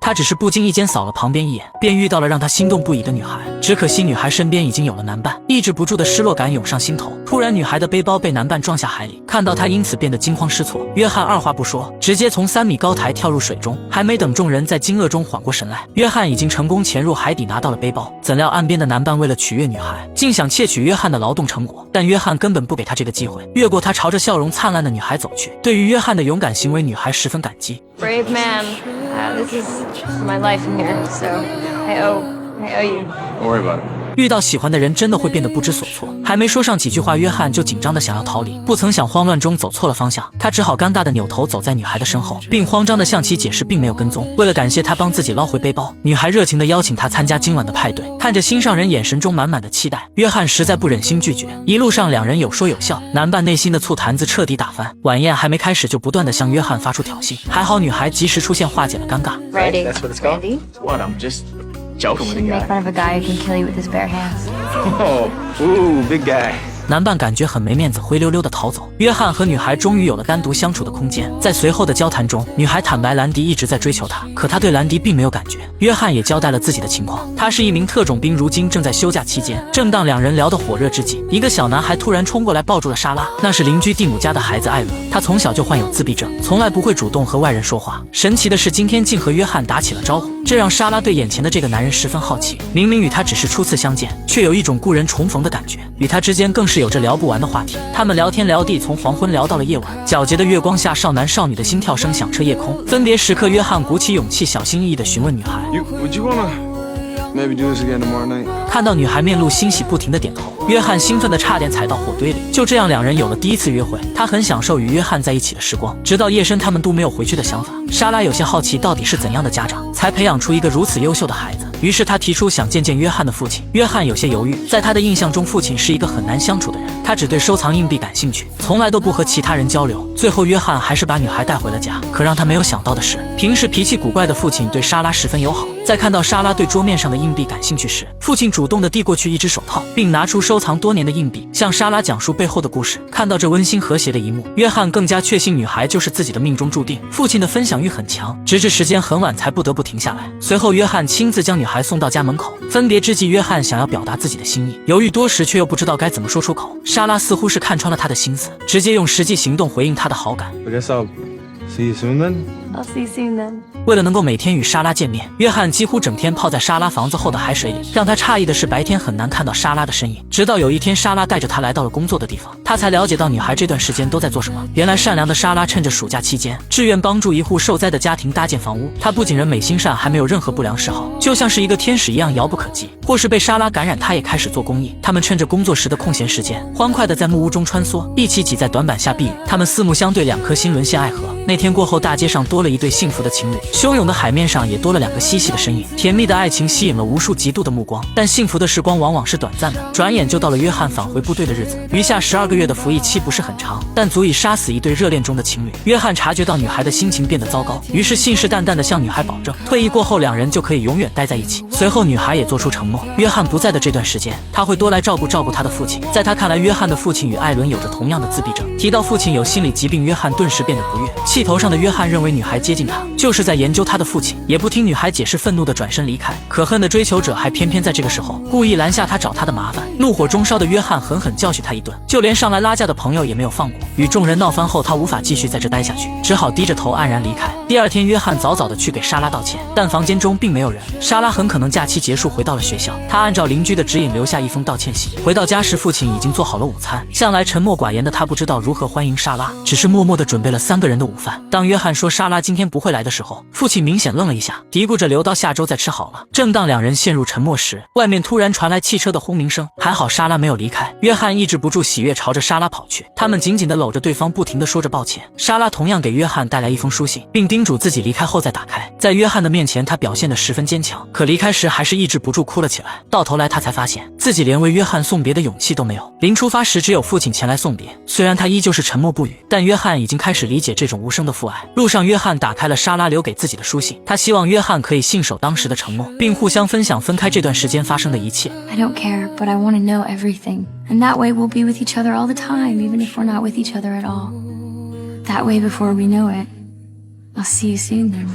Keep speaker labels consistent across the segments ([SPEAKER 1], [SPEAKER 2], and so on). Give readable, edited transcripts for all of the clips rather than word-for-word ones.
[SPEAKER 1] 他只是不经意间扫了旁边一眼，便遇到了让他心动不已的女孩。只可惜女孩身边已经有了男伴，抑制不住的失落感涌上心头。突然，女孩的背包被男伴撞下海里，看到她因此变得惊慌失措。约翰二话不说，直接从3米高台跳入水中，还没等众人在惊愕中缓过神来，约翰已经成功潜入海底拿到了背包。怎料岸边的男伴为了取悦女孩，竟想窃取约翰的劳动成果，但约翰根本不给他这个机会，越过他朝着笑容灿烂的女孩走去。对于约翰的勇敢行为，女孩十分感激。
[SPEAKER 2] Brave man, this is my life in here, so I owe you.
[SPEAKER 3] Don't worry about it.
[SPEAKER 1] 遇到喜欢的人真的会变得不知所措，还没说上几句话，约翰就紧张的想要逃离，不曾想慌乱中走错了方向，他只好尴尬的扭头走在女孩的身后，并慌张的向其解释并没有跟踪。为了感谢他帮自己捞回背包，女孩热情的邀请他参加今晚的派对。看着心上人眼神中满满的期待，约翰实在不忍心拒绝。一路上两人有说有笑，男伴内心的醋坛子彻底打翻，晚宴还没开始就不断的向约翰发出挑衅，还好女孩及时出现化解了尴尬。
[SPEAKER 2] Ready?
[SPEAKER 3] That's what it's called?
[SPEAKER 2] Ready?
[SPEAKER 3] What? I'm just joking with a
[SPEAKER 2] Make
[SPEAKER 3] guy.
[SPEAKER 2] fun of a guy who can kill you with his bare hands.
[SPEAKER 3] Oh, ooh, big guy.
[SPEAKER 1] 男伴感觉很没面子，灰溜溜的逃走。约翰和女孩终于有了单独相处的空间。在随后的交谈中，女孩坦白兰迪一直在追求她，可她对兰迪并没有感觉。约翰也交代了自己的情况，他是一名特种兵，如今正在休假期间。正当两人聊得火热之际，一个小男孩突然冲过来抱住了莎拉，那是邻居蒂姆家的孩子艾伦。他从小就患有自闭症，从来不会主动和外人说话。神奇的是，今天竟和约翰打起了招呼，这让莎拉对眼前的这个男人十分好奇。明明与他只是初次相见，却有一种故人重逢的感觉，与他之间更是有着聊不完的话题。他们聊天聊地，从黄昏聊到了夜晚。皎洁的月光下，少男少女的心跳声响彻夜空。分别时刻，约翰鼓起勇气，小心翼翼地询问女孩
[SPEAKER 3] Would you wanna maybe do this again tomorrow night?
[SPEAKER 1] 看到女孩面露欣喜，不停地点头。约翰兴奋得差点踩到火堆里。就这样，两人有了第一次约会。他很享受与约翰在一起的时光，直到夜深，他们都没有回去的想法。莎拉有些好奇，到底是怎样的家长才培养出一个如此优秀的孩子？于是他提出想见见约翰的父亲。约翰有些犹豫，在他的印象中，父亲是一个很难相处的人，他只对收藏硬币感兴趣，从来都不和其他人交流。最后，约翰还是把女孩带回了家。可让他没有想到的是，平时脾气古怪的父亲对莎拉十分友好。在看到莎拉对桌面上的硬币感兴趣时，父亲主动地递过去一只手套，并拿出收藏多年的硬币，向莎拉讲述背后的故事。看到这温馨和谐的一幕，约翰更加确信女孩就是自己的命中注定。父亲的分享欲很强，直至时间很晚才不得不停下来。随后，约翰亲自将女孩送到家门口。分别之际，约翰想要表达自己的心意，犹豫多时却又不知道该怎么说出口。莎拉似乎是看穿了他的心思，直接用实际行动回应他的好感。
[SPEAKER 3] I guess I'll see you soon then.
[SPEAKER 2] I'll see you soon then.
[SPEAKER 1] 为了能够每天与莎拉见面，约翰几乎整天泡在莎拉房子后的海水里。让他诧异的是，白天很难看到莎拉的身影。直到有一天，莎拉带着他来到了工作的地方，他才了解到女孩这段时间都在做什么。原来善良的莎拉趁着暑假期间，志愿帮助一户受灾的家庭搭建房屋。她不仅人美心善，还没有任何不良嗜好，就像是一个天使一样遥不可及。或是被莎拉感染，她也开始做公益。他们趁着工作时的空闲时间，欢快地在木屋中穿梭，一起挤在短板下避雨。他们四目相对，两颗心沦陷爱河。那天过后，大街上多了一对幸福的情侣，汹涌的海面上也多了两个嬉戏的身影。甜蜜的爱情吸引了无数嫉妒的目光，但幸福的时光往往是短暂的，转眼就到了约翰返回部队的日子。余下12个月的服役期不是很长，但足以杀死一对热恋中的情侣。约翰察觉到女孩的心情变得糟糕，于是信誓旦旦地向女孩保证，退役过后两人就可以永远待在一起。随后女孩也做出承诺，约翰不在的这段时间，他会多来照顾他的父亲。在他看来，约翰的父亲与艾伦有着同样的自闭症。提到父亲有心理疾病，约翰顿时变得不悦。气头上的约翰认为女孩接近他就是在研究他的父亲，也不听女孩解释，愤怒地转身离开。可恨的追求者还偏偏在这个时候故意拦下他找他的麻烦。怒火中烧的约翰狠狠教训他一顿，就连上来拉架的朋友也没有放过。与众人闹翻后，他无法继续在这待下去，只好低着头黯然离开。第二天，约翰早早地去给莎拉道歉，但房间中并没有人。莎拉很可能假期结束回到了学校。他按照邻居的指引留下一封道歉信。回到家时，父亲已经做好了午餐。向来沉默寡言的他不知道如何欢迎莎拉，只是默默地准备了3个人的午饭。当约翰说莎拉今天不会来的时候，父亲明显愣了一下，嘀咕着留到下周再吃好了。正当两人陷入沉默时，外面突然传来汽车的轰鸣声，还好莎拉没有离开。约翰抑制不住喜悦，朝着莎拉跑去。他们紧紧地搂着对方，不停地说着抱歉。莎拉同样给约翰带来一封书信，并叮嘱自己离开后再打开。在约翰的面前，他表现得十分坚强，可离开时还是抑制不住哭了起来。到头来，他才发现自己连为约翰送别的勇气都没有。临出发时，只有父亲前来送别，虽然他依旧是沉默不语，但约翰已经开始理解这种无声的父爱。路上，约翰打开了莎拉留给自己的书信，他希望约翰可以信守当时的承诺，并互相分享分开这段时间发生的一切。
[SPEAKER 2] I don't care, but I want to know everything. And that way we'll be with each other all the time, even if we're not with each other at all. That way before we know it, I'll see you soon then.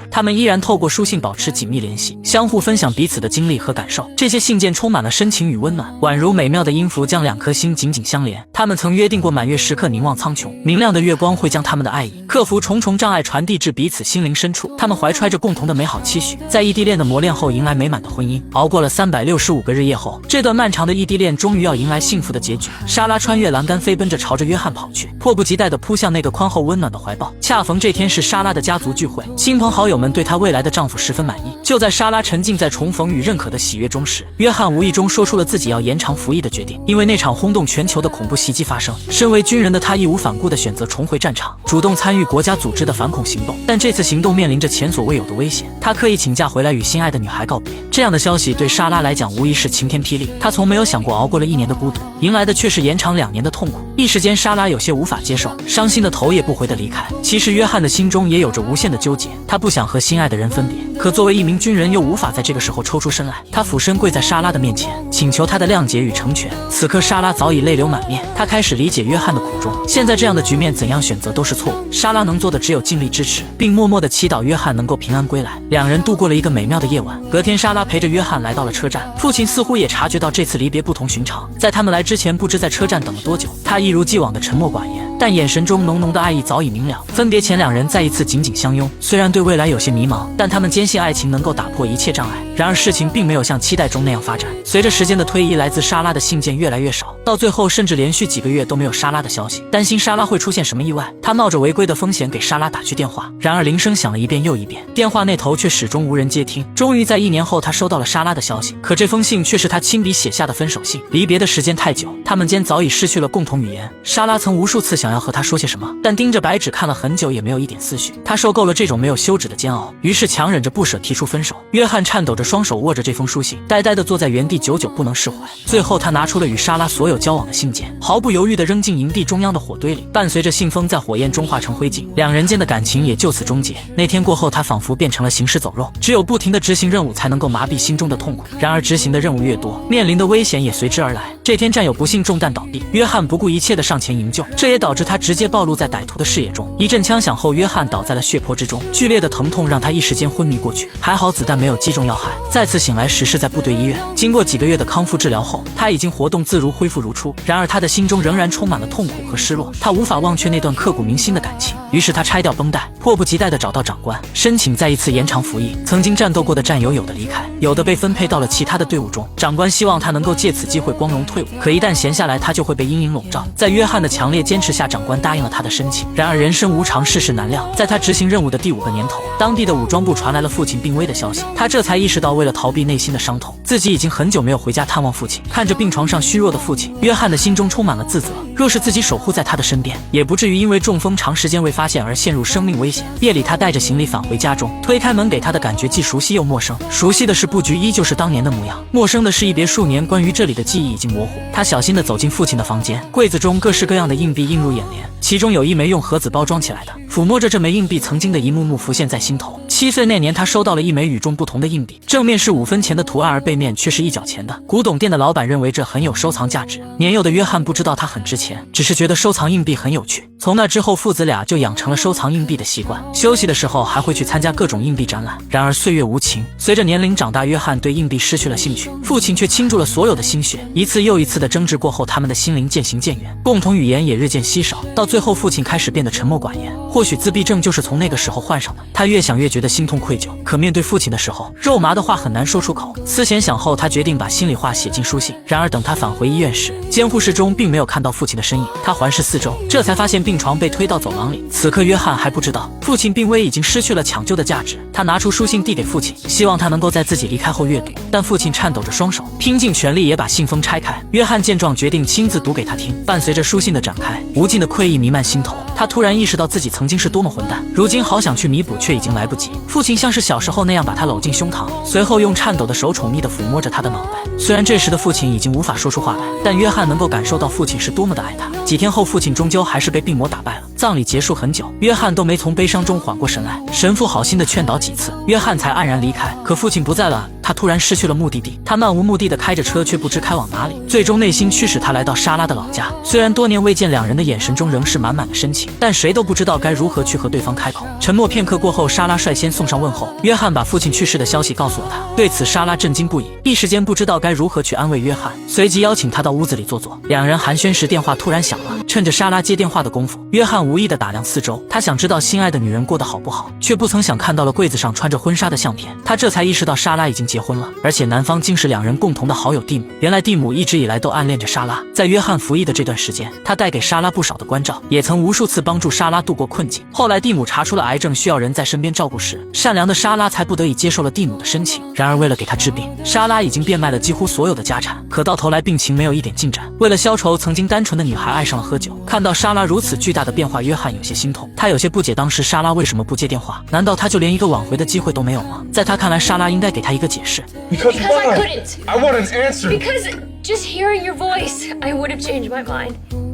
[SPEAKER 1] 他们依然透过书信保持紧密联系，相互分享彼此的经历和感受。这些信件充满了深情与温暖，宛如美妙的音符将两颗心紧紧相连。他们曾约定过满月时刻凝望苍穹，明亮的月光会将他们的爱意克服重重障碍传递至彼此心灵深处。他们怀揣着共同的美好期许，在异地恋的磨练后迎来美满的婚姻。熬过了365个日夜后，这段漫长的异地恋终于要迎来幸福的结局。莎拉穿越栏杆飞奔着朝着约翰跑去，迫不及待地扑向那个宽厚温暖的怀抱。恰逢这天是莎拉的家族聚会，亲朋好友们对她未来的丈夫十分满意。就在莎拉沉浸在重逢与认可的喜悦中时，约翰无意中说出了自己要延长服役的决定。因为那场轰动全球的恐怖袭击发生，身为军人的他义无反顾地选择重回战场，主动参与国家组织的反恐行动。但这次行动面临着前所未有的危险，他刻意请假回来与心爱的女孩告别。这样的消息对莎拉来讲无疑是晴天霹雳。她从没有想过熬过了1年的孤独，迎来的却是延长2年的痛苦。一时间，莎拉有些无法接受，伤心的头也不回地离开。其实约翰的心中也有着无限的纠结，他不想和心爱的人分别，可作为一名军人又无法在这个时候抽出身来。他俯身跪在莎拉的面前，请求她的谅解与成全。此刻莎拉早已泪流满面，她开始理解约翰的苦衷。现在这样的局面怎样选择都是错误，莎拉能做的只有尽力支持，并默默地祈祷约翰能够平安归来。两人度过了一个美妙的夜晚。隔天，莎拉陪着约翰来到了车站，父亲似乎也察觉到这次离别不同寻常。在他们来之前，不知在车站等了多久，他一如既往的沉默寡言，但眼神中浓浓的爱意早已明了。分别前，两人再一次紧紧相拥，虽然对未来有些迷茫，但他们坚信爱情能够打破一切障碍。然而事情并没有像期待中那样发展。随着时间的推移，来自莎拉的信件越来越少，到最后甚至连续几个月都没有莎拉的消息。担心莎拉会出现什么意外，他冒着违规的风险给莎拉打去电话。然而铃声响了一遍又一遍，电话那头却始终无人接听。终于在1年后，他收到了莎拉的消息，可这封信却是他亲笔写下的分手信。离别的时间太久，他们间早已失去了共同语言。莎拉曾无数次想要和他说些什么，但盯着白纸看了很久也没有一点思绪。他受够了这种没有休止的煎熬，于是强忍着不舍提出分手。约翰颤抖着双手握着这封书信，呆呆地坐在原地，久久不能释怀。最后他拿出了与莎拉所有交往的信件，毫不犹豫地扔进营地中央的火堆里，伴随着信封在火焰中化成灰烬，两人间的感情也就此终结。那天过后，他仿佛变成了行尸走肉，只有不停地执行任务才能够麻痹心中的痛苦。然而执行的任务越多，面临的危险也随之而来。这天战友不幸中弹倒地，约翰不顾一切地上前营救，这也导致他直接暴露在歹徒的视野中。一阵枪响后，约翰倒在了血泊之中，剧烈的疼痛让他一时间昏迷过去，还好子弹没有击中要害。再次醒来时是在部队医院，经过几个月的康复治疗后，他已经活动自如，恢复如初。然而他的心中仍然充满了痛苦和失落，他无法忘却那段刻骨铭心的感情。于是他拆掉绷带，迫不及待地找到长官，申请再一次延长服役。曾经战斗过的战友有的离开，有的被分配到了其他的队伍中。长官希望他能够借此机会光荣退伍，可一旦闲下来，他就会被阴影笼罩。在约翰的强烈坚持下，长官答应了他的申请。然而人生无常，世事难料，在他执行任务的第5个年头，当地的武装部传来了父亲病危的消息。他这才意识到，为了逃避内心的伤痛，自己已经很久没有回家探望父亲。看着病床上虚弱的父亲，约翰的心中充满了自责。若是自己守护在他的身边，也不至于因为中风长时间未发现而陷入生命危险。夜里，他带着行李返回家中，推开门，给他的感觉既熟悉又陌生。熟悉的是布局依旧是当年的模样，陌生的是一别数年，关于这里的记忆已经模糊。他小心地走进父亲的房间，柜子中各式各样的硬币映入眼帘，其中有一枚用盒子包装起来的。抚摸着这枚硬币，曾经的一幕幕浮现在心头。7岁那年，他收到了一枚与众不同的硬币，正面是5分钱的图案，而背面却是1角钱的。古董店的老板认为这很有收藏价值。年幼的约翰不知道它很值钱，只是觉得收藏硬币很有趣。从那之后，父子俩就养成了收藏硬币的习惯，休息的时候还会去参加各种硬币展览。然而岁月无情，随着年龄长大，约翰对硬币失去了兴趣，父亲却倾注了所有的心血。一次又一次的争执过后，他们的心灵渐行渐远，共同语言也日渐稀少。到最后，父亲开始变得沉默寡言，或许自闭症就是从那个时候患上的。他越想越觉得心痛愧疚，可面对父亲的时候，肉麻的话很难说出口。思前想后，他决定把心里话写进书信。然而等他返回医院时，监护室中并没有看到父亲的身影。他环视四周，这才发现病床被推到走廊里。此刻约翰还不知道父亲病危已经失去了抢救的价值。他拿出书信递给父亲，希望他能够在自己离开后阅读，但父亲颤抖着双手，拼尽全力也把信封拆开。约翰见状，决定亲自读给他听。伴随着书信的展开，无尽的愧意弥漫心头。他突然意识到自己曾经是多么混蛋，如今好想去弥补，却已经来不及。父亲像是小时候那样把他搂进胸膛，随后用颤抖的手宠溺地抚摸着他的脑袋。虽然这时的父亲已经无法说出话来，但约翰能够感受到父亲是多么的爱他。几天后，父亲终究还是被病魔打败了。葬礼结束很久，约翰都没从悲伤中缓过神来。神父好心的劝导几次，约翰才黯然离开。可父亲不在了，他突然失去了目的地，他漫无目的的开着车，却不知开往哪里。最终内心驱使他来到莎拉的老家。虽然多年未见，两人的眼神中仍是满满的深情，但谁都不知道该如何去和对方开口。沉默片刻过后，莎拉率先送上问候。约翰把父亲去世的消息告诉了他，对此莎拉震惊不已，一时间不知道该如何去安慰约翰，随即邀请他到屋子里坐坐。两人寒暄时，电话突然响了。趁着莎拉接电话的功夫，约翰无意地打量四周，他想知道心爱的女人过得好不好，却不曾想看到了柜子上穿着婚纱的相片。他这才意识到莎拉已经结婚了，而且男方竟是两人共同的好友蒂姆。原来蒂姆一直以来都暗恋着莎拉，在约翰服役的这段时间，他带给莎拉不少的关照，也曾无数次帮助莎拉度过困境。后来蒂姆查出了癌症，需要人在身边照顾时，善良的莎拉才不得已接受了蒂姆的申请。然而为了给他治病，莎拉已经变卖了几乎所有的家产，可到头来病情没有一点进展。为了消愁，曾经单纯的女孩爱上了喝酒。看到莎拉如此巨大的变化，约翰有些心痛。他有些不解，当时莎拉为什么不接电话？难道他就连一个挽回的机会都没有吗？在他看来，莎拉应该给他一个解释。
[SPEAKER 3] Because
[SPEAKER 2] I
[SPEAKER 3] why?
[SPEAKER 2] couldn't.
[SPEAKER 3] I want an answer.
[SPEAKER 2] Because just hearing your voice, I would have changed my mind.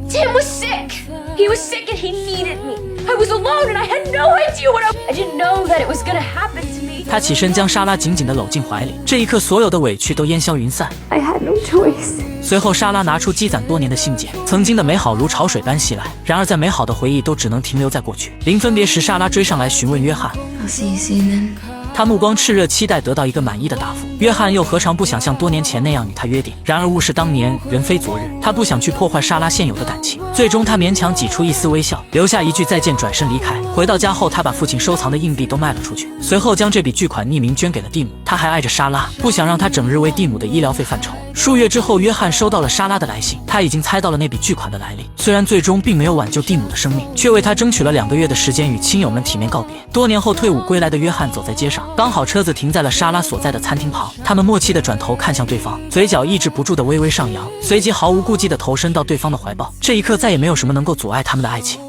[SPEAKER 2] Tim was sick. He was sick and he needed me. I was alone and I had no idea what I didn't know that it was gonna happen to me.
[SPEAKER 1] 他起身将莎拉紧紧地搂进怀里，这一刻所有的委屈都烟消云散。
[SPEAKER 2] I had no choice.
[SPEAKER 1] 随后，莎拉拿出积攒多年的信件，曾经的美好如潮水般袭来。然而，再美好的回忆都只能停留在过去。临分别时，莎拉追上来询问约翰。
[SPEAKER 2] I'll see you soon then.
[SPEAKER 1] 他目光炽热，期待得到一个满意的答复。约翰又何尝不想像多年前那样与他约定？然而物是当年，人非昨日，他不想去破坏莎拉现有的感情。最终，他勉强挤出一丝微笑，留下一句再见，转身离开。回到家后，他把父亲收藏的硬币都卖了出去，随后将这笔巨款匿名捐给了蒂姆。他还爱着莎拉，不想让他整日为蒂姆的医疗费犯愁。数月之后，约翰收到了莎拉的来信，他已经猜到了那笔巨款的来历。虽然最终并没有挽救蒂姆的生命，却为他争取了2个月的时间与亲友们体面告别。多年后退伍归来的约翰走在街上，刚好车子停在了莎拉所在的餐厅旁，他们默契地转头看向对方，嘴角抑制不住的微微上扬，随即毫无顾忌地投身到对方的怀抱。这一刻再也没有什么能够阻碍他们的爱情。